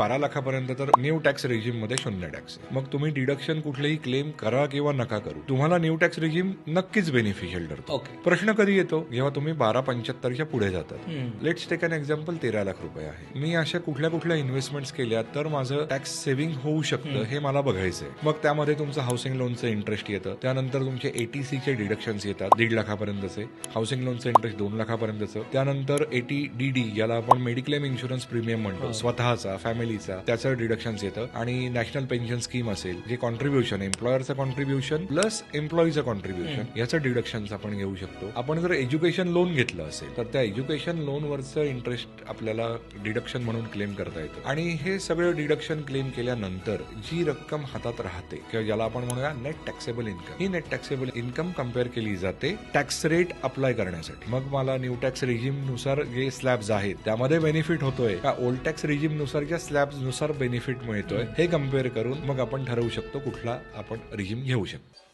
12 लाखापर्यंत तर new tax regime मध्ये 0 टॅक्स आहे. मग तुम्ही डिडक्शन कुठलेही क्लेम करा किंवा नका करू, तुम्हाला न्यू टॅक्स रेजिम नक्कीच बेनिफिशियल ठरतो. ओके. प्रश्न कधी येतो, जेव्हा तुम्ही 12,75च्या पुढे जातात. Let's take an example, 13 lakh रुपये आहे. मी अशा कुठल्या इन्व्हेस्टमेंट्स केल्या तर माझं टॅक्स सेव्हिंग होऊ शकतं हे मला बघायचंय. मग त्यामध्ये तुमचं हाऊसिंग लोनचं इंटरेस्ट येतं, त्यानंतर तुमचे एटीसीचे डिडक्शन्स येतात 1.5 लाखापर्यंतचे, हाऊसिंग लोनचं इंटरेस्ट 2 लाखापर्यंतचं, त्यानंतर एटीडीडी याला आपण मेडिक्लेम इन्शुरन्स प्रीमियम म्हणतो, स्वतःचा फॅमिलीचा, त्याचं डिडक्शन्स येतं. आणि नॅशनल पेन्शन स्कीम असेल, जे कॉन्ट्रीब्युशन एम्प्लॉयरचं कॉन्ट्रीब्युशन प्लस एम्प्लॉईचं कॉन्ट्रीब्युशन याचं डिडक्शन्स आपण घेऊ शकतो. आपण जर एज्युकेशन लोन घेतलं असेल तर त्या एज्युकेशन लोनवरचं इंटरेस्ट आपल्याला डिडक्शन म्हणून क्लेम करता येतं. आणि हे सगळं डिडक्शन क्लेम केल्यानंतर जी रक्कम हातात राहते किंवा ज्याला आपण म्हणूया नेट टॅक्सेबल इन्कम, ही नेट टॅक्सेबल इन्कम कम्पेअर केली जाते टॅक्स रेट अप्लाय करण्यासाठी. मग मला न्यू टॅक्स रेजिम नुसार जे स्लॅब्स आहेत त्यामध्ये बेनिफिट होतोय का ओल्ड टॅक्स रेजिम नुसार ज्या स्लॅब्स नुसार बेनिफिट मिळतोय हे कम्पेअर करून मग आपण ठरवू शकतो कुठला आपण रेजिम घेऊ शकतो.